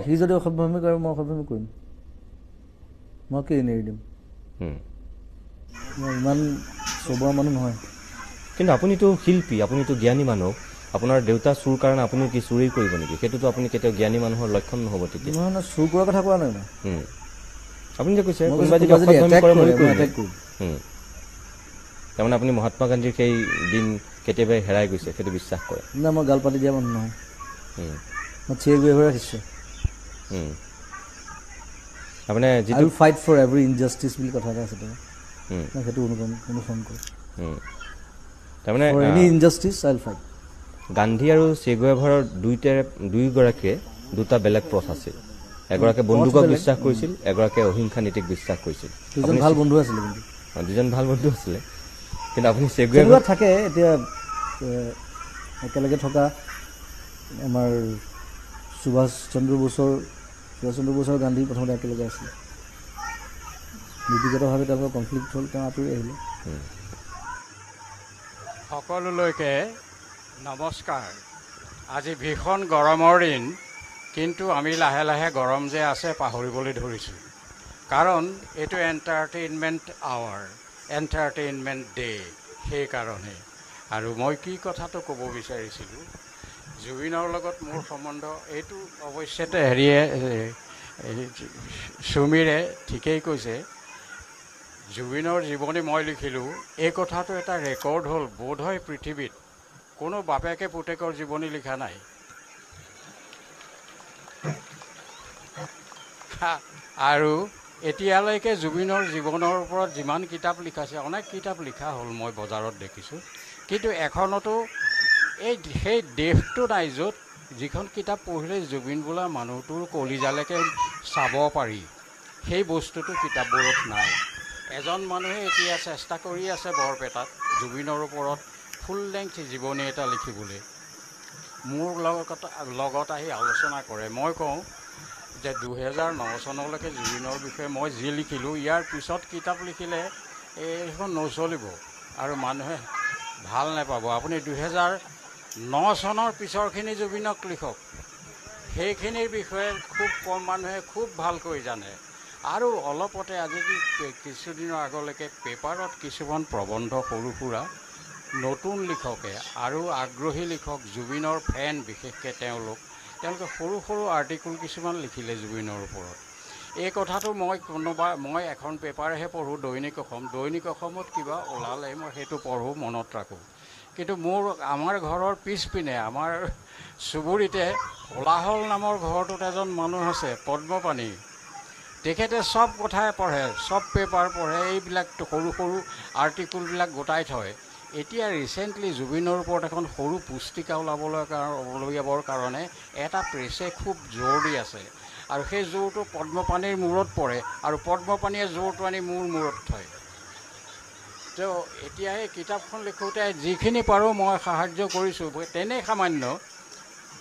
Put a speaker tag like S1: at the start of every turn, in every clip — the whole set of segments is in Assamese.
S1: সি যদি অসভ্যামি কৰে মই অসভ্যামি কৰিম, মই কি এৰি দিম, মই ইমান চবোৱা মানুহ নহয়।
S2: কিন্তু আপুনিতো শিল্পী, আপুনিতো জ্ঞানী মানুহ, আপোনাৰ দেউতা চুৰ কাৰণে আপুনি কি চুৰি কৰিব নেকি? সেইটোতো আপুনি কেতিয়াও জ্ঞানী মানুহৰ লক্ষণ নহ'ব তেতিয়া।
S1: নহয় নহয়, চুৰ কৰাৰ কথা কোৱা নাই মই।
S2: আপুনি যে কৈছে কোনোবাই যদি অসভ্যামি কৰে মই কৰিম। তাৰমানে আপুনি মহাত্মা গান্ধীৰ সেই দিন কেতিয়াবাই হেৰাই গৈছে সেইটো বিশ্বাস কৰে?
S1: নাই, মই গাল পাতি দিয়া মানুহ নহয়, মই চিঞৰি গৈ ৰাখিছো।
S2: আপুনি
S1: যিটো ফাইট ফৰ এভৰি ইনজাষ্টিচ বুলি কথা এটা আছে, মই সেইটো অনুসৰণ কৰোঁ।
S2: তাৰমানে
S1: any injustice I will fight.
S2: Gandhi আৰু চে গুয়েভাৰৰ দুয়োগৰাকীয়ে দুটা বেলেগ পথ আছিল। এগৰাকীয়ে বন্দুকক বিশ্বাস কৰিছিল, এগৰাকীয়ে অহিংসা নীতিক বিশ্বাস কৰিছিল।
S1: দুজন ভাল বন্ধু আছিলে, কিন্তু
S2: দুজন ভাল বন্ধু আছিলে। কিন্তু আপুনি চে গুয়েভাৰ
S1: থাকে এতিয়া একেলগে থকা আমাৰ সুভাষ চন্দ্ৰ বোস আৰু গান্ধী প্ৰথমতে একেলগে আছিলে। নীতিগতভাৱে তেওঁলোকৰ কনফ্লিক্ট হ'ল, তেওঁ আঁতৰি আহিলে।
S3: সকলোলৈকে নমস্কাৰ। আজি ভীষণ গৰমৰ দিন, কিন্তু আমি লাহে লাহে গৰম যে আছে পাহৰিবলৈ ধৰিছোঁ। কাৰণ এইটো এণ্টাৰটেইনমেণ্ট আৱাৰ, এণ্টাৰটেইনমেণ্ট ডে, সেইকাৰণে। আৰু মই কি কথাটো ক'ব বিচাৰিছিলোঁ, জুবিনৰ লগত মোৰ সম্বন্ধ এইটো অৱশ্যে সুমীৰে ঠিকেই কৈছে। জুবিনৰ জীৱনী মই লিখিলোঁ, এই কথাটো এটা ৰেকৰ্ড হ'ল বোধহয় পৃথিৱীত কোনো বাপেকে পুতেকৰ জীৱনী লিখা নাই। আৰু এতিয়ালৈকে জুবিনৰ জীৱনৰ ওপৰত যিমান কিতাপ লিখাছে, অনেক কিতাপ লিখা হ'ল, মই বজাৰত দেখিছোঁ, কিন্তু এখনতো সেই দেশটো নাই য'ত যিখন কিতাপ পঢ়িলে জুবিন বোলা মানুহটোৰ কলিজালৈকে চাব পাৰি, সেই বস্তুটো কিতাপবোৰত নাই। এজন মানুহে এতিয়া চেষ্টা কৰি আছে বৰপেটাত জুবিনৰ ওপৰত ফুল লেংথ জীৱনী এটা লিখিবলৈ। মোৰ লগত আহি আলোচনা কৰে। মই কওঁ যে 2009 চনলৈকে জুবিনৰ বিষয়ে মই যি লিখিলোঁ, ইয়াৰ পিছত কিতাপ লিখিলে এইখন নচলিব আৰু মানুহে ভাল নাপাব। আপুনি 2009 চনৰ পিছৰখিনি জুবিনক লিখক, সেইখিনিৰ বিষয়ে খুব কম মানুহে খুব ভালকৈ জানে। আৰু অলপতে আজি কিছুদিনৰ আগলৈকে পেপাৰত কিছুমান প্ৰবন্ধ সৰু সুৰা নতুন লিখকে আৰু আগ্ৰহী লিখক, জুবিনৰ ফেন বিশেষকৈ তেওঁলোকে সৰু সৰু আৰ্টিকুল কিছুমান লিখিলে জুবিনৰ ওপৰত। এই কথাটো মই এখন পেপাৰহে পঢ়োঁ, দৈনিক অসমত কিবা ওলালে মই সেইটো পঢ়োঁ, মনত ৰাখোঁ। কিন্তু আমাৰ ঘৰৰ পিছপিনে আমাৰ চুবুৰীতে কোলাহল নামৰ ঘৰটোত এজন মানুহ আছে, পদ্মপাণি। তেখেতে চব কথাই পঢ়ে, চব পেপাৰ পঢ়ে, এইবিলাক সৰু সৰু আৰ্টিকুলবিলাক গোটাই থয়। এতিয়া ৰিচেণ্টলি জুবিনৰ ওপৰত এখন সৰু পুস্তিকা উলিয়াবৰ কাৰণে এটা প্ৰেছে খুব জোৰ দি আছে, আৰু সেই জোৰটো পদ্মপাণিৰ মূৰত পৰে, আৰু পদ্মপাণিয়ে জোৰটো আনি মোৰ মূৰত থয়। তো এতিয়া এই কিতাপখন লিখোঁতে যিখিনি পাৰোঁ মই সাহাৰ্য কৰিছোঁ, তেনেই সামান্য,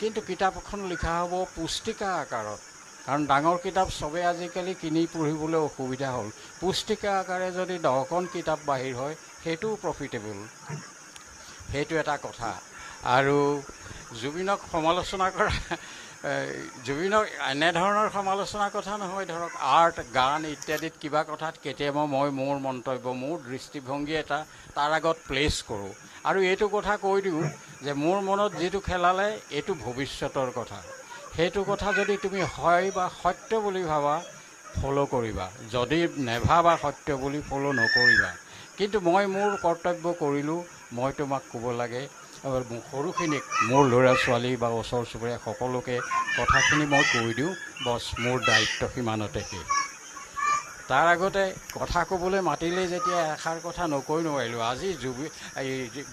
S3: কিন্তু কিতাপখন লিখা হ'ব পুস্তিকা আকাৰত। কাৰণ ডাঙৰ কিতাপ চবেই আজিকালি কিনি পঢ়িবলৈ অসুবিধা হ'ল। পুস্তিকা আকাৰে যদি 10খন কিতাপ বাহিৰ হয়, সেইটোও প্ৰফিটেবল, সেইটো এটা কথা। আৰু জুবিনক সমালোচনা কৰা, জুবিনক এনেধৰণৰ সমালোচনাৰ কথা নহয়, ধৰক আৰ্ট, গান ইত্যাদিত কিবা কথাত কেতিয়াবা মই মোৰ মন্তব্য, মোৰ দৃষ্টিভংগী এটা তাৰ আগত প্লেচ কৰোঁ, আৰু এইটো কথা কৈ দিওঁ যে মোৰ মনত যিটো খেলালে এইটো ভৱিষ্যতৰ কথা। সেইটো কথা যদি তুমি হয় বা সত্য বুলি ভাবা, ফ'ল' কৰিবা, যদি নেভাবা সত্য বুলি ফ'ল' নকৰিবা। কিন্তু মই মোৰ কৰ্তব্য কৰিলোঁ, মই তোমাক ক'ব লাগে, সৰুখিনিক, মোৰ ল'ৰা ছোৱালী বা ওচৰ চুবুৰীয়া সকলোকে কথাখিনি মই কৈ দিওঁ, বছ মোৰ দায়িত্ব সিমানতে শেষ। তাৰ আগতে কথা ক'বলৈ মাতিলেই যেতিয়া এষাৰ কথা নকৈ নোৱাৰিলোঁ। আজি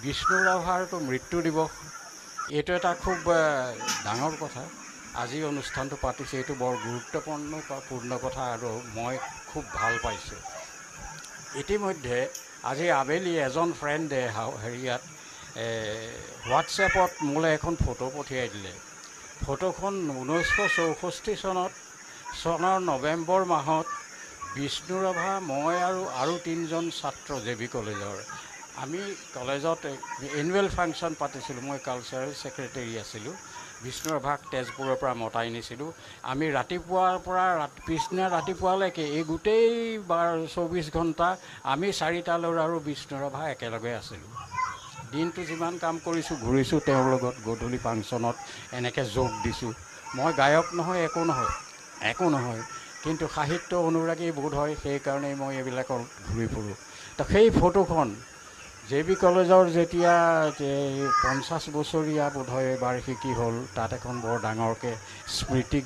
S3: বিষ্ণু ৰাভাৰতো মৃত্যু দিৱস, এইটো এটা খুব ডাঙৰ কথা। আজি অনুষ্ঠানটো পাতিছে, এইটো বৰ গুৰুত্বপূৰ্ণ কথা, আৰু মই খুব ভাল পাইছোঁ। ইতিমধ্যে আজি আবেলি এজন ফ্ৰেণ্ডে হেৰিয়াত হোৱাটছএপত মোলৈ এখন ফটো পঠিয়াই দিলে। ফটোখন 1964 চনৰ নৱেম্বৰ মাহত বিষ্ণু ৰাভা, মই আৰু 3জন ছাত্ৰ JB কলেজৰ, আমি কলেজত এনুৱেল ফাংচন পাতিছিলোঁ, মই কালচাৰেল ছেক্ৰেটেৰী আছিলোঁ, বিষ্ণুৰাভাক তেজপুৰৰ পৰা মতাই নিছিলোঁ। আমি ৰাতিপুৱাৰ পৰা পিছদিনা ৰাতিপুৱালৈকে এই গোটেই 24 ঘণ্টা আমি 4টা ল'ৰা আৰু বিষ্ণুৰাভা একেলগে আছিলোঁ। দিনটো যিমান কাম কৰিছোঁ, ঘূৰিছোঁ তেওঁৰ লগত, গধূলি ফাংচনত এনেকৈ যোগ দিছোঁ। মই গায়ক নহয়, একো নহয়, কিন্তু সাহিত্য অনুৰাগী বোধ হয়, সেইকাৰণেই মই এইবিলাকত ঘূৰি ফুৰোঁ। তো সেই ফটোখন JB কলেজৰ যেতিয়া 50 বছৰীয়া বোধহয় বাৰ্ষিকী হ'ল, তাত এখন বৰ ডাঙৰকৈ স্মৃতি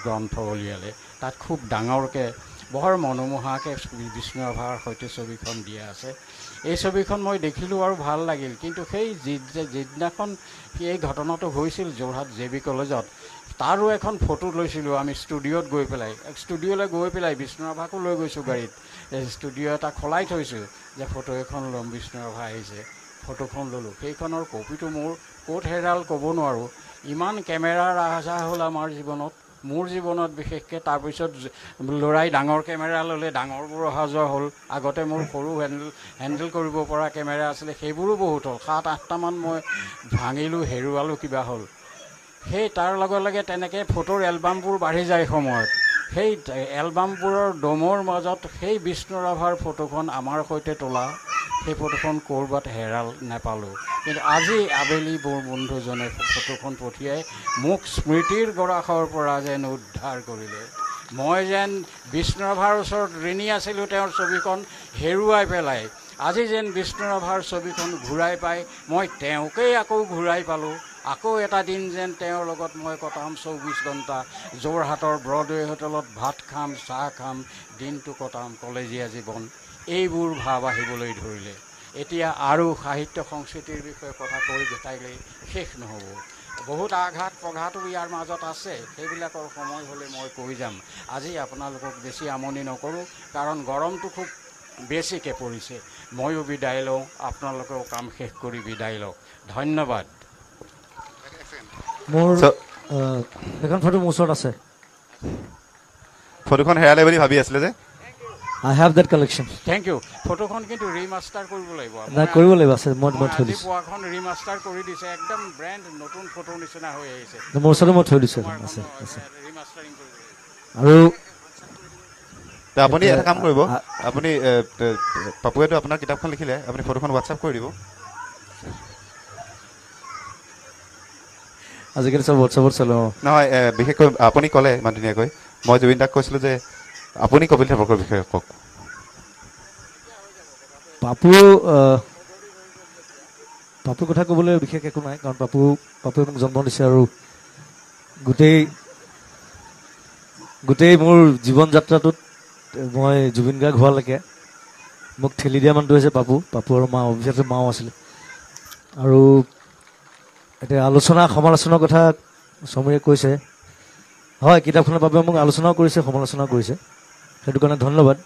S3: গ্ৰন্থ উলিয়ালে। তাত খুব ডাঙৰকৈ বৰ মনোমোহাকৈ বিষ্ণুৰাভাৰ সৈতে ছবিখন দিয়া আছে। এই ছবিখন মই দেখিলোঁ আৰু ভাল লাগিল। কিন্তু সেই যিদিনাখন এই ঘটনাটো হৈছিল যোৰহাট JB কলেজত, তাৰো এখন ফটো লৈছিলোঁ আমি ষ্টুডিঅ'লৈ গৈ পেলাই বিষ্ণুৰাভাকো লৈ গৈছোঁ গাড়ীত। ষ্টুডিঅ' এটা খোলাই থৈছোঁ যে ফটো এখন ল'ম, বিষ্ণুৰাভা আহিছে, ফটোখন ল'লোঁ। সেইখনৰ কপিটো মোৰ ক'ত হেৰাল ক'ব নোৱাৰোঁ। ইমান কেমেৰাৰ আহ-যাহ হ'ল আমাৰ জীৱনত, মোৰ জীৱনত বিশেষকৈ। তাৰপিছত ল'ৰাই ডাঙৰ কেমেৰা ল'লে, ডাঙৰবোৰ অহা-যোৱা হ'ল। আগতে মোৰ সৰু হেণ্ডেল কৰিব পৰা কেমেৰা আছিলে, সেইবোৰো বহুত হ'ল। 7-8টামান মই ভাঙিলোঁ, হেৰুৱালোঁ, কিবা হ'ল। সেই তাৰ লগে লগে তেনেকৈ ফটোৰ এলবামবোৰ বাঢ়ি যায় সময়ত। সেই এলবামবোৰৰ দমৰ মাজত সেই বিষ্ণুৰাভাৰ ফটোখন আমাৰ সৈতে তোলা, সেই ফটোখন ক'ৰবাত হেৰাল নাপালোঁ। কিন্তু আজি আবেলি মোৰ বন্ধুজনে ফটোখন পঠিয়াই মোক স্মৃতিৰ গৰাখৰ পৰা যেন উদ্ধাৰ কৰিলে। মই যেন বিষ্ণুৰাভাৰ ওচৰত ঋণী আছিলোঁ তেওঁৰ ছবিখন হেৰুৱাই পেলাই। আজি যেন বিষ্ণুৰাভাৰ ছবিখন ঘূৰাই পাই মই তেওঁকেই আকৌ ঘূৰাই পালোঁ। আকৌ এটা দিন যেন তেওঁৰ লগত মই কটাম 24 ঘণ্টা। যোৰহাটৰ ব্ৰডৱে হোটেলত ভাত খাম, চাহ খাম, দিনটো কটাম, কলেজীয়া জীৱন। এইবোৰ ভাৱ আহিবলৈ ধৰিলে। এতিয়া আৰু সাহিত্য সংস্কৃতিৰ বিষয়ে কথা কৈ গোটাইলে শেষ নহ'ব। বহুত আঘাত প্ৰঘাতো ইয়াৰ মাজত আছে, সেইবিলাকৰ সময় হ'লে মই কৈ যাম। আজি আপোনালোকক বেছি আমনি নকৰোঁ, কাৰণ গৰমটো খুব বেছিকৈ পৰিছে। ময়ো বিদায় লওঁ, আপোনালোকেও কাম শেষ কৰি বিদায় লওক। ধন্যবাদ।
S1: মোৰ এখন ফটো মোৰ ওচৰত আছে।
S4: ফটোখন হেৰালে বুলি ভাবি আছিলে যে।
S1: I have that collection.
S3: Thank you. ফটোখন কিন্তু ৰিমাষ্টাৰ কৰিব লাগিব।
S1: কৰিব লাগিব, আছে মই থৈ
S3: আজি
S1: দিছোঁ।
S3: পোৱাখন ৰিমাষ্টাৰ কৰি দিছে, একদম ব্ৰেণ্ড নতুন ফটোৰ নিচিনা হৈ আহিছে।
S1: মোৰ ওচৰতে মই থৈ দিছোঁ। আছে
S3: ৰিমাষ্টাৰিং কৰিব লাগিব।
S1: আৰু
S4: আপুনি এটা কাম কৰিব, আপুনি পাপুৱেতো আপোনাৰ কিতাপখন লিখিলে, আপুনি ফটোখন হোৱাটছআপ কৰি দিব।
S1: আজিকালি চব হোৱাটছআপত চলে।
S4: নহয়, বিশেষকৈ আপুনি ক'লে ইমান ধুনীয়াকৈ, মই জুবিন দাক কৈছিলোঁ যে আপুনি কপিল দেৱকৰ বিষয়ে কওক।
S1: পাপুৰ কথা ক'বলৈ বিশেষ একো নাই, কাৰণ পাপুৱে মোক জন্ম দিছে। আৰু গোটেই মোৰ জীৱন যাত্ৰাটোত মই জুবিন গাৰ্গ হোৱালৈকে মোক ঠেলি দিয়া মানুহটো হৈছে পাপু আৰু মা, অভিষেক মাও আছিলে। আৰু এতিয়া সমালোচনাৰ কথা সমীৰে কৈছে, হয়, কিতাপখনৰ বাবে মোক আলোচনাও কৰিছে, সমালোচনাও কৰিছে। সেইটো কাৰণে ধন্যবাদ,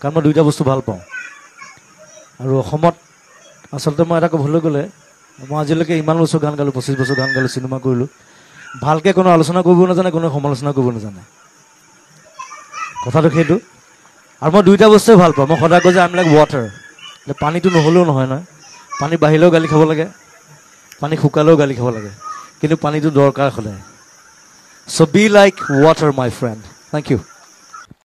S1: কাৰণ মই দুইটা বস্তু ভাল পাওঁ। আৰু অসমত আচলতে মই এটা ক'বলৈ গ'লে, মই আজিলৈকে ইমান বছৰ গান গালোঁ, 25 বছৰ গান গালোঁ, চিনেমা কৰিলোঁ, ভালকৈ কোনো আলোচনা কৰিব নাজানে, কোনো সমালোচনা কৰিব নাজানে। কথাটো সেইটো। আৰু মই দুইটা বস্তুৱে ভাল পাওঁ। মই সদায় কওঁ যে আই এম লাইক ৱাটাৰ। পানীটো নহ'লেও নহয়, পানী বাঢ়িলেও গালি খাব লাগে, পানী শুকালেও গালি খাব লাগে, কিন্তু পানীটো দৰকাৰ সদায়। So' be like water my friend. Thank U.